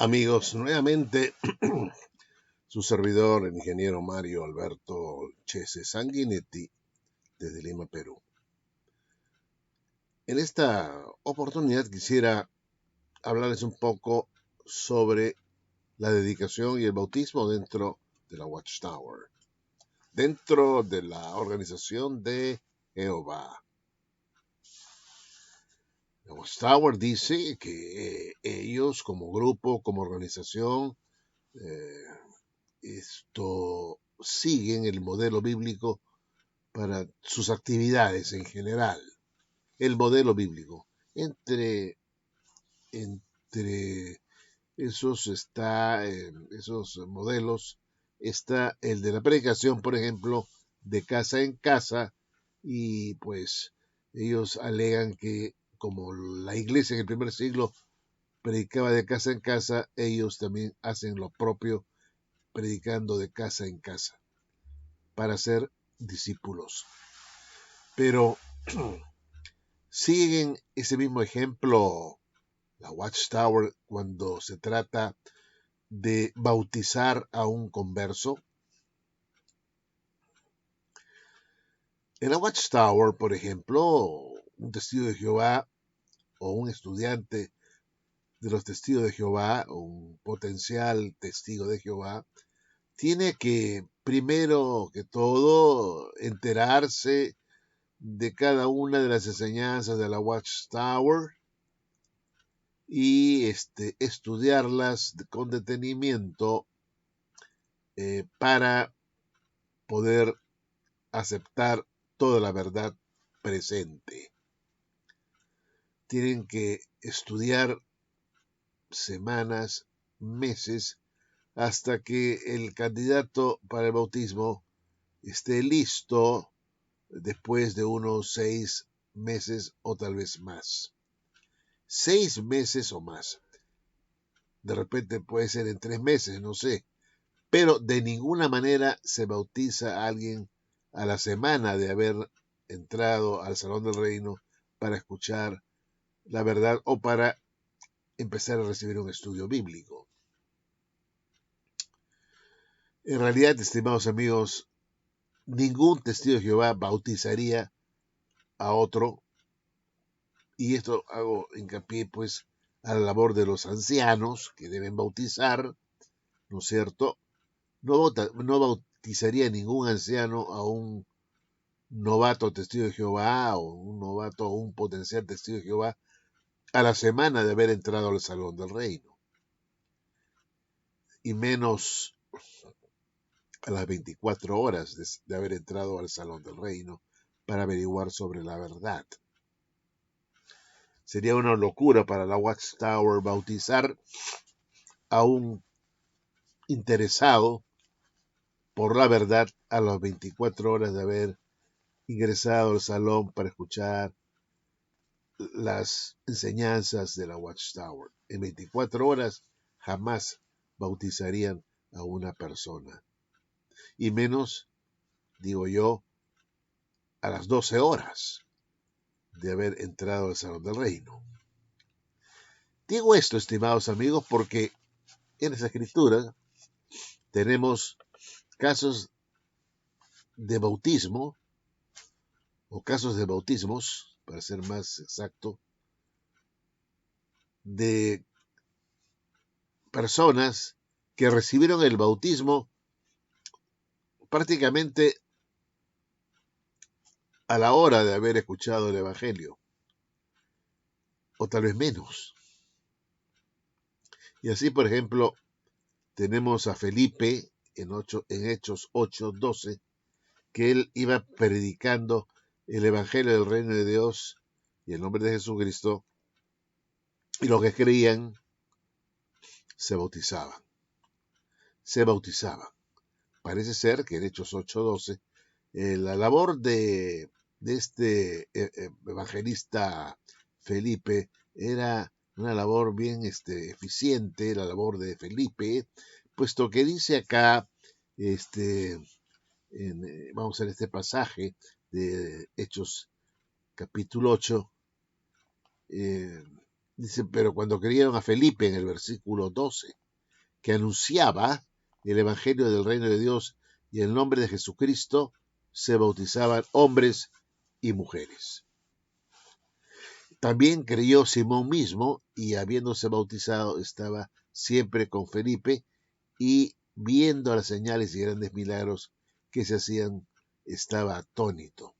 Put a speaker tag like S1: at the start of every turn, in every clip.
S1: Amigos, nuevamente su servidor, el ingeniero Mario Alberto Chese Sanguinetti, desde Lima, Perú. En esta oportunidad quisiera hablarles un poco sobre la dedicación y el bautismo dentro de la Watchtower, dentro de la organización de Jehová. La Watchtower dice que ellos como grupo, como organización, siguen el modelo bíblico para sus actividades en general. El modelo bíblico. Entre esos modelos está el de la predicación, por ejemplo, de casa en casa, y pues ellos alegan que como la iglesia en el primer siglo predicaba de casa en casa, ellos también hacen lo propio predicando de casa en casa para ser discípulos. Pero siguen ese mismo ejemplo la Watchtower cuando se trata de bautizar a un converso. En la Watchtower, por ejemplo, un testigo de Jehová o un estudiante de los testigos de Jehová o un potencial testigo de Jehová tiene que, primero que todo, enterarse de cada una de las enseñanzas de la Watchtower y estudiarlas con detenimiento para poder aceptar toda la verdad presente. Tienen que estudiar semanas, meses, hasta que el candidato para el bautismo esté listo después de unos 6 meses o tal vez más. 6 meses o más. De repente puede ser en 3 meses, no sé. Pero de ninguna manera se bautiza a alguien a la semana de haber entrado al Salón del Reino para escuchar la verdad o para empezar a recibir un estudio bíblico. En realidad, estimados amigos, ningún testigo de Jehová bautizaría a otro, y esto hago hincapié pues a la labor de los ancianos que deben bautizar, ¿no es cierto? No bautizaría ningún anciano a un novato testigo de Jehová o un novato o un potencial testigo de Jehová a la semana de haber entrado al Salón del Reino, y menos a las 24 horas de haber entrado al Salón del Reino para averiguar sobre la verdad. Sería una locura para la Watchtower bautizar a un interesado por la verdad a las 24 horas de haber ingresado al salón para escuchar las enseñanzas de la Watchtower. En 24 horas jamás bautizarían a una persona. Y menos, digo yo, a las 12 horas de haber entrado al Salón del Reino. Digo esto, estimados amigos, porque en esa escritura tenemos casos de bautismo, o casos de bautismos, para ser más exacto, de personas que recibieron el bautismo prácticamente a la hora de haber escuchado el Evangelio, o tal vez menos. Y así, por ejemplo, tenemos a Felipe en Hechos 8:12, que él iba predicando el Evangelio del Reino de Dios y el nombre de Jesucristo, y los que creían se bautizaban. Se bautizaban. Parece ser que en Hechos 8:12, la labor de este evangelista Felipe era una labor bien eficiente, la labor de Felipe, puesto que dice acá, vamos a ver este pasaje de Hechos capítulo 8, Dice, pero cuando creyeron a Felipe en el versículo 12, que anunciaba el Evangelio del Reino de Dios y el nombre de Jesucristo, se bautizaban hombres y mujeres. También creyó Simón mismo y habiéndose bautizado estaba siempre con Felipe y viendo las señales y grandes milagros que se hacían, estaba atónito.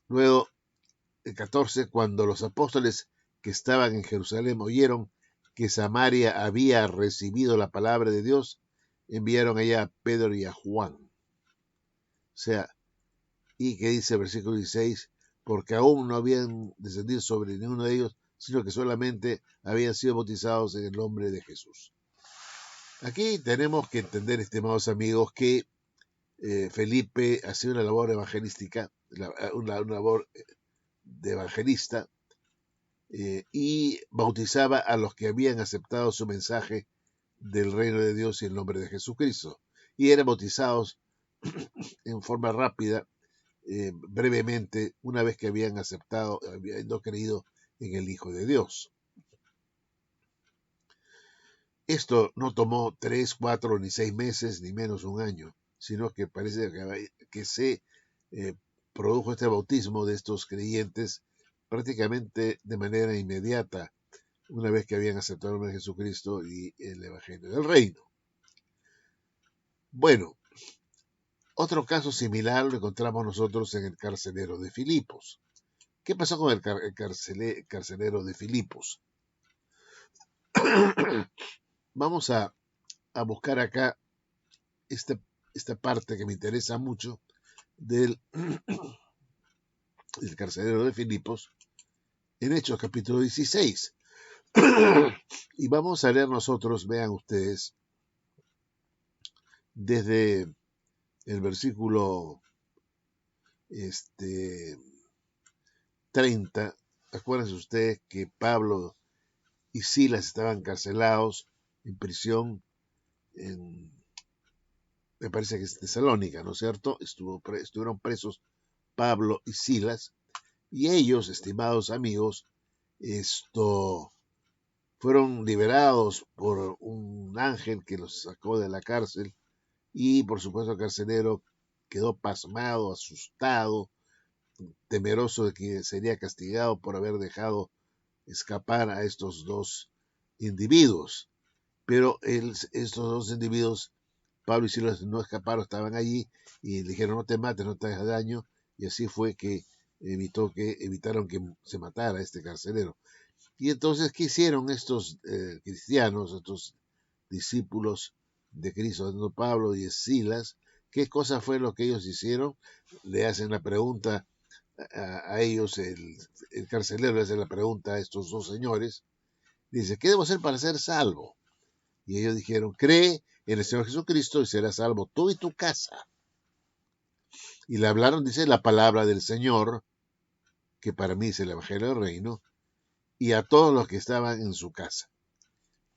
S1: Luego, el 14, cuando los apóstoles que estaban en Jerusalén oyeron que Samaria había recibido la palabra de Dios, enviaron allá a Pedro y a Juan. O sea, y que dice el versículo 16, porque aún no habían descendido sobre ninguno de ellos, sino que solamente habían sido bautizados en el nombre de Jesús. Aquí tenemos que entender, estimados amigos, que Felipe hacía una labor evangelística, una labor de evangelista, y bautizaba a los que habían aceptado su mensaje del reino de Dios y el nombre de Jesucristo. Y eran bautizados en forma rápida, brevemente, una vez que habían aceptado, habiendo creído en el Hijo de Dios. Esto no tomó 3, 4 ni 6 meses, ni menos un año, sino que parece que se produjo este bautismo de estos creyentes prácticamente de manera inmediata, una vez que habían aceptado el nombre de Jesucristo y el Evangelio del Reino. Bueno, otro caso similar lo encontramos nosotros en el carcelero de Filipos. ¿Qué pasó con el carcelero de Filipos? Vamos a buscar acá esta parte que me interesa mucho del carcelero de Filipos en Hechos capítulo 16. Y vamos a leer nosotros, vean ustedes, desde el versículo 30. Acuérdense ustedes que Pablo y Silas estaban encarcelados en prisión me parece que es Tesalónica, ¿no es cierto? Estuvieron presos Pablo y Silas, y ellos, estimados amigos, fueron liberados por un ángel que los sacó de la cárcel, y por supuesto el carcelero quedó pasmado, asustado, temeroso de que sería castigado por haber dejado escapar a estos dos individuos. Pero estos dos individuos, Pablo y Silas, no escaparon, estaban allí y le dijeron no te mates, no te hagas daño, y así fue que evitaron que se matara este carcelero. Y entonces, ¿qué hicieron estos cristianos, estos discípulos de Cristo, Pablo y Silas? ¿Qué cosa fue lo que ellos hicieron? Le hacen la pregunta a ellos, el carcelero le hace la pregunta a estos dos señores, dice, ¿qué debo hacer para ser salvo? Y ellos dijeron, cree en el Señor Jesucristo y serás salvo tú y tu casa. Y le hablaron, dice, la palabra del Señor, que para mí es el Evangelio del Reino, y a todos los que estaban en su casa.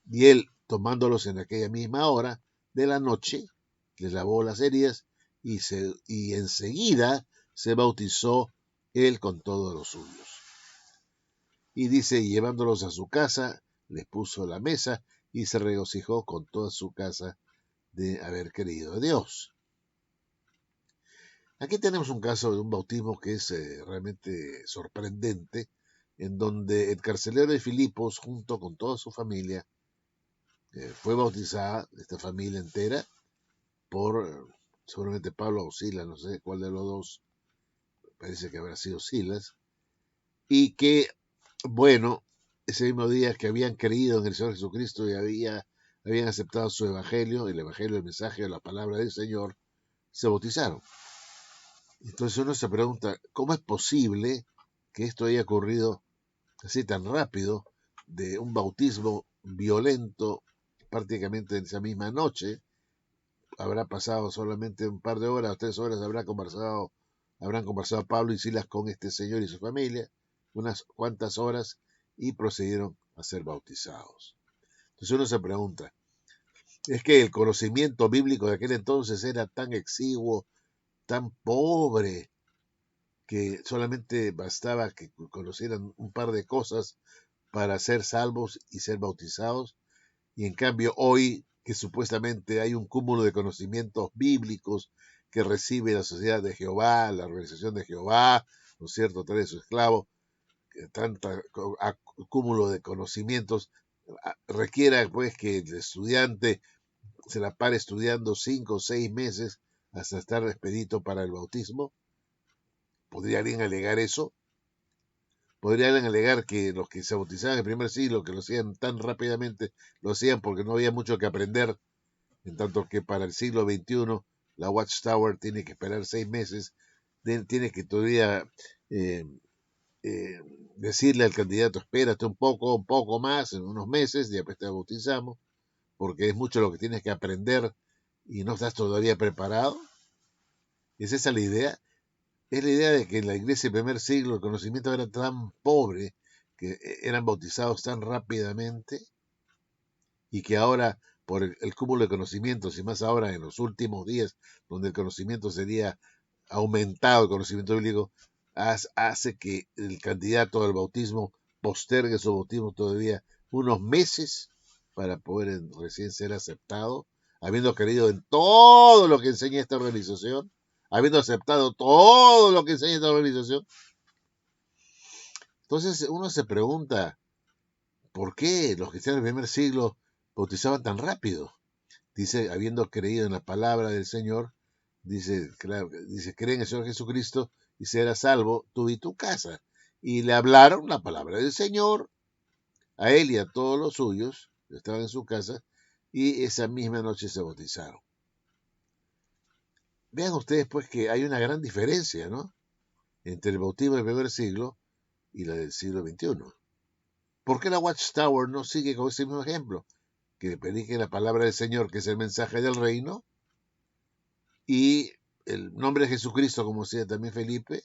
S1: Y él, tomándolos en aquella misma hora de la noche, les lavó las heridas y enseguida se bautizó él con todos los suyos. Y dice, llevándolos a su casa, les puso la mesa y se regocijó con toda su casa de haber creído a Dios. Aquí tenemos un caso de un bautismo que es realmente sorprendente, en donde el carcelero de Filipos, junto con toda su familia, fue bautizada, esta familia entera, por seguramente Pablo o Silas, no sé cuál de los dos, parece que habrá sido Silas, y que, bueno, ese mismo día que habían creído en el Señor Jesucristo y habían aceptado su evangelio, el evangelio, el mensaje, la palabra del Señor, se bautizaron. Entonces uno se pregunta, ¿cómo es posible que esto haya ocurrido así tan rápido, de un bautismo violento prácticamente en esa misma noche? Habrá pasado solamente un par de horas, 3 horas, habrán conversado Pablo y Silas con este señor y su familia, unas cuantas horas, y procedieron a ser bautizados. Entonces uno se pregunta, ¿es que el conocimiento bíblico de aquel entonces era tan exiguo, tan pobre, que solamente bastaba que conocieran un par de cosas para ser salvos y ser bautizados, y en cambio hoy que supuestamente hay un cúmulo de conocimientos bíblicos que recibe la Sociedad de Jehová, la Organización de Jehová, ¿no es cierto?, a través de su esclavo, que tanta cúmulo de conocimientos requiera pues que el estudiante se la pare estudiando 5 o 6 meses hasta estar expedito para el bautismo. ¿Podría alguien alegar eso? ¿Podría alguien alegar que los que se bautizaban en el primer siglo, que lo hacían tan rápidamente, lo hacían porque no había mucho que aprender, en tanto que para el siglo XXI la Watchtower tiene que esperar 6 meses, tiene que todavía eh, eh, decirle al candidato, espérate un poco más, en unos meses, y después te bautizamos, porque es mucho lo que tienes que aprender y no estás todavía preparado? ¿Es esa la idea? Es la idea de que en la iglesia del primer siglo el conocimiento era tan pobre que eran bautizados tan rápidamente y que ahora por el cúmulo de conocimientos y más ahora en los últimos días donde el conocimiento sería aumentado, el conocimiento bíblico, hace que el candidato al bautismo postergue su bautismo todavía unos meses para poder recién ser aceptado, habiendo creído en todo lo que enseña esta organización, habiendo aceptado todo lo que enseña esta organización. Entonces uno se pregunta, ¿por qué los cristianos del primer siglo bautizaban tan rápido? Dice, habiendo creído en la palabra del Señor, dice, claro, dice, cree en el Señor Jesucristo y serás salvo tú y tu casa. Y le hablaron la palabra del Señor a él y a todos los suyos que estaban en su casa, y esa misma noche se bautizaron. Vean ustedes pues que hay una gran diferencia, ¿no?, entre el bautismo del primer siglo y la del siglo XXI. ¿Por qué la Watchtower no sigue con ese mismo ejemplo? Que predique la palabra del Señor, que es el mensaje del reino, y el nombre de Jesucristo, como decía también Felipe,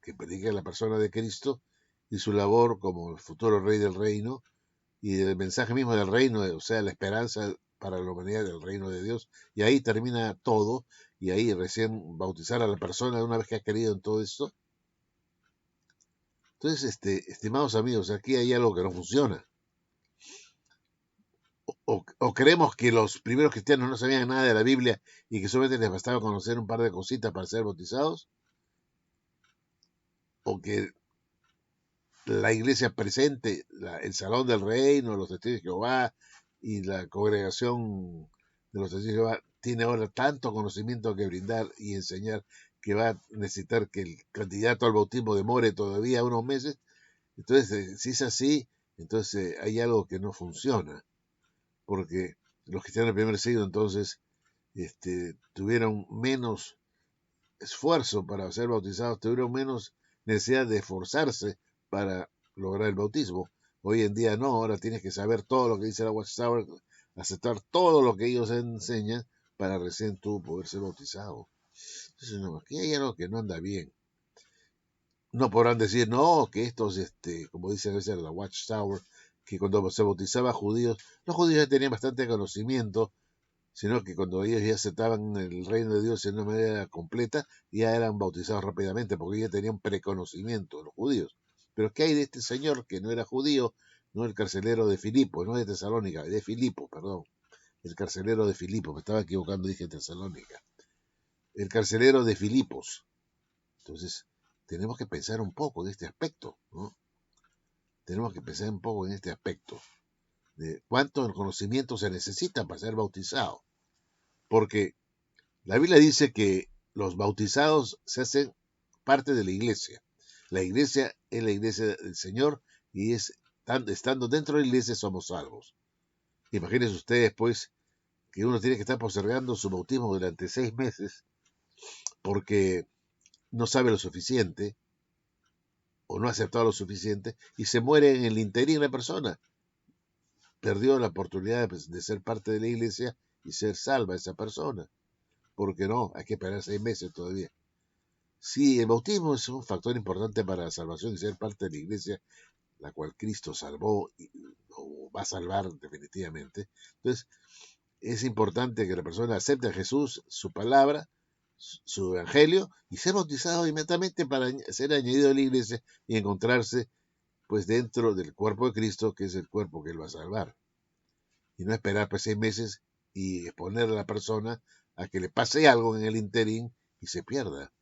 S1: que predique la persona de Cristo y su labor como el futuro rey del reino, y el mensaje mismo del reino, o sea, la esperanza para la humanidad del reino de Dios. Y ahí termina todo, y ahí recién bautizar a la persona una vez que ha creído en todo esto. Entonces, estimados amigos, aquí hay algo que no funciona. O creemos que los primeros cristianos no sabían nada de la Biblia y que solamente les bastaba conocer un par de cositas para ser bautizados, o que la iglesia presente, el Salón del Reino, los Testigos de Jehová y la congregación de los Testigos de Jehová tiene ahora tanto conocimiento que brindar y enseñar que va a necesitar que el candidato al bautismo demore todavía unos meses. Entonces, si es así, entonces hay algo que no funciona, porque los cristianos del primer siglo entonces tuvieron menos esfuerzo para ser bautizados, tuvieron menos necesidad de esforzarse para lograr el bautismo. Hoy en día no, ahora tienes que saber todo lo que dice la Watchtower, aceptar todo lo que ellos enseñan para recién tú poder ser bautizado. Entonces, no, aquí hay algo que no anda bien. No podrán decir, no, que estos, como dicen a veces la Watchtower, que cuando se bautizaba a judíos, los judíos ya tenían bastante conocimiento, sino que cuando ellos ya aceptaban el reino de Dios de una manera completa, ya eran bautizados rápidamente, porque ya tenían preconocimiento los judíos. Pero ¿qué hay de este señor que no era judío, no el carcelero de Filipo, no de Tesalónica, de Filipo, perdón, el carcelero de Filipo, me estaba equivocando, dije Tesalónica, el carcelero de Filipos? Entonces, tenemos que pensar un poco en este aspecto, ¿no? Tenemos que pensar un poco en este aspecto, de cuánto conocimiento se necesita para ser bautizado. Porque la Biblia dice que los bautizados se hacen parte de la iglesia. La iglesia es la iglesia del Señor y estando dentro de la iglesia somos salvos. Imagínense ustedes, pues, que uno tiene que estar postergando su bautismo durante 6 meses porque no sabe lo suficiente o no ha aceptado lo suficiente y se muere en el interín la persona. Perdió la oportunidad de ser parte de la iglesia y ser salva esa persona. Porque no, hay que esperar 6 meses todavía. Sí, el bautismo es un factor importante para la salvación y ser parte de la iglesia, la cual Cristo salvó o va a salvar definitivamente. Entonces, es importante que la persona acepte a Jesús, su palabra, su evangelio y ser bautizado inmediatamente para ser añadido a la iglesia y encontrarse pues dentro del cuerpo de Cristo, que es el cuerpo que él va a salvar. Y no esperar pues 6 meses y exponer a la persona a que le pase algo en el interín y se pierda.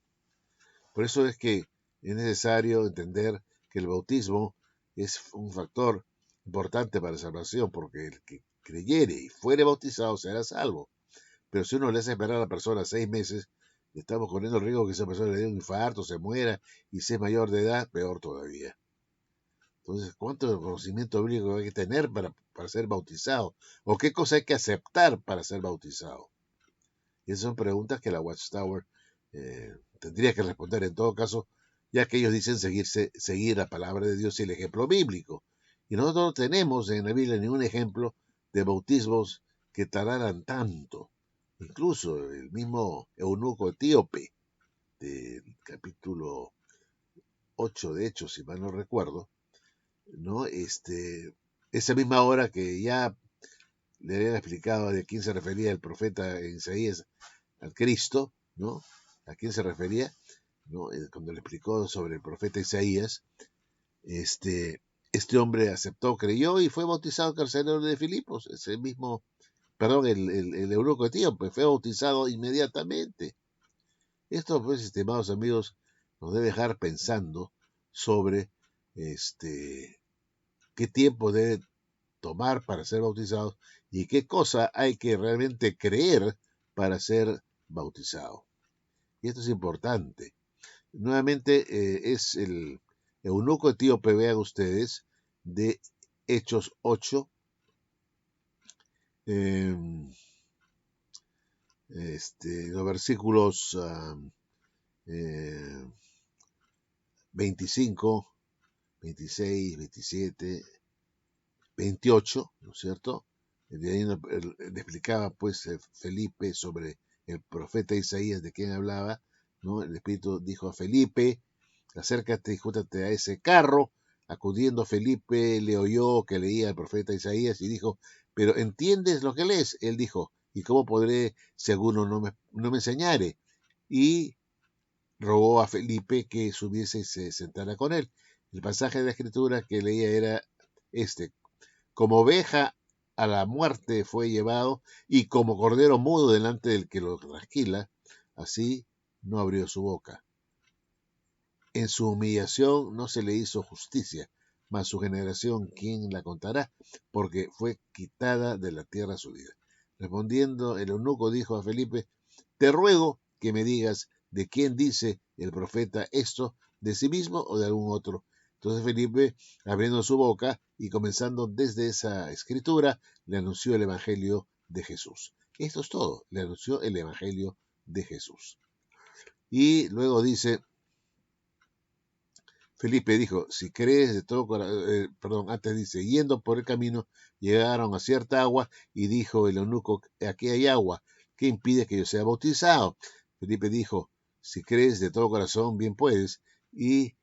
S1: Por eso es que es necesario entender que el bautismo es un factor importante para la salvación, porque el que creyere y fuere bautizado será salvo. Pero si uno le hace esperar a la persona 6 meses, estamos corriendo el riesgo que esa persona le dé un infarto, se muera, y si es mayor de edad, peor todavía. Entonces, ¿cuánto conocimiento bíblico hay que tener para ser bautizado? ¿O qué cosa hay que aceptar para ser bautizado? Y esas son preguntas que la Watchtower tendría que responder en todo caso, ya que ellos dicen seguir la palabra de Dios y el ejemplo bíblico. Y nosotros no tenemos en la Biblia ningún ejemplo de bautismos que tardaran tanto. Incluso el mismo eunuco etíope del capítulo 8 de Hechos, si mal no recuerdo, ¿no? Esa misma hora que ya le habían explicado de quién se refería el profeta en Isaías al Cristo, ¿no? ¿A quién se refería? ¿No? Cuando le explicó sobre el profeta Isaías, este hombre aceptó, creyó y fue bautizado carcelero de Filipos, ese mismo, perdón, el eunuco etíope fue bautizado inmediatamente. Esto, pues, estimados amigos, nos debe dejar pensando sobre qué tiempo debe tomar para ser bautizados y qué cosa hay que realmente creer para ser bautizado. Y esto es importante. Nuevamente es el eunuco etíope, vean ustedes, de Hechos 8, los versículos 25, 26, 27, 28, ¿no es cierto? De ahí le explicaba pues Felipe sobre el profeta Isaías de quien hablaba, ¿no? El Espíritu dijo a Felipe, acércate y júntate a ese carro. Acudiendo Felipe le oyó que leía el profeta Isaías y dijo, pero ¿entiendes lo que lees? Él dijo, ¿y cómo podré si alguno no me enseñare? Y rogó a Felipe que subiese y se sentara con él. El pasaje de la escritura que leía era este, como oveja a la muerte fue llevado, y como cordero mudo delante del que lo trasquila, así no abrió su boca. En su humillación no se le hizo justicia, mas su generación, ¿quién la contará? Porque fue quitada de la tierra su vida. Respondiendo, el eunuco dijo a Felipe, te ruego que me digas de quién dice el profeta esto, de sí mismo o de algún otro. Entonces Felipe, abriendo su boca y comenzando desde esa escritura, le anunció el Evangelio de Jesús. Esto es todo, le anunció el Evangelio de Jesús. Y luego dice, Felipe dijo, si crees de todo corazón, antes dice, yendo por el camino, llegaron a cierta agua y dijo el eunuco, aquí hay agua, ¿qué impide que yo sea bautizado? Felipe dijo, si crees de todo corazón, bien puedes. Y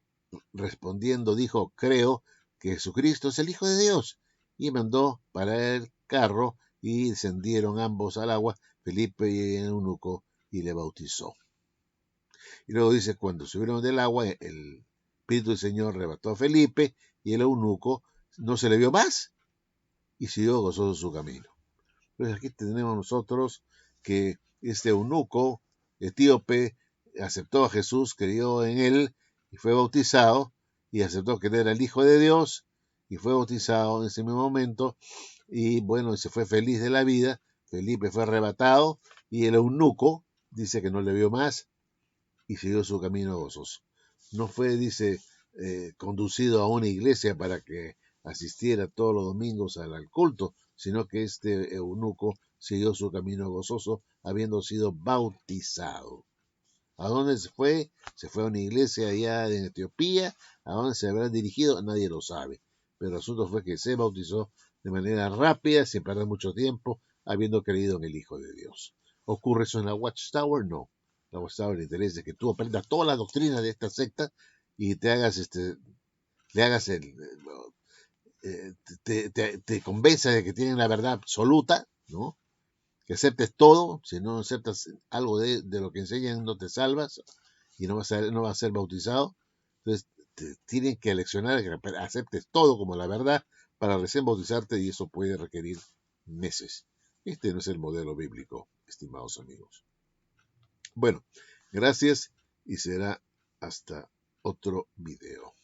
S1: respondiendo dijo, creo que Jesucristo es el Hijo de Dios. Y mandó para el carro y descendieron ambos al agua, Felipe y el eunuco, y le bautizó. Y luego dice, cuando subieron del agua, el Espíritu del Señor arrebató a Felipe y el eunuco no se le vio más y siguió gozoso su camino. Entonces aquí tenemos nosotros que este eunuco etíope aceptó a Jesús, creyó en él y fue bautizado y aceptó que él era el Hijo de Dios y fue bautizado en ese mismo momento y bueno, se fue feliz de la vida. Felipe fue arrebatado y el eunuco dice que no le vio más y siguió su camino gozoso. No fue, dice, conducido a una iglesia para que asistiera todos los domingos al culto, sino que este eunuco siguió su camino gozoso, habiendo sido bautizado. ¿A dónde se fue? Se fue a una iglesia allá en Etiopía. ¿A dónde se habrá dirigido? Nadie lo sabe. Pero el asunto fue que se bautizó de manera rápida, sin perder mucho tiempo, habiendo creído en el Hijo de Dios. ¿Ocurre eso en la Watchtower? No. La Watchtower le interesa que tú aprendas toda la doctrina de esta secta y te hagas le hagas te convenza de que tienen la verdad absoluta, ¿no? que aceptes todo. Si no aceptas algo de lo que enseñan, no te salvas y no vas a ser bautizado. Entonces, te tienen que leccionar que aceptes todo como la verdad para recién bautizarte, y eso puede requerir meses. Este no es el modelo bíblico, estimados amigos. Bueno, gracias y será hasta otro video.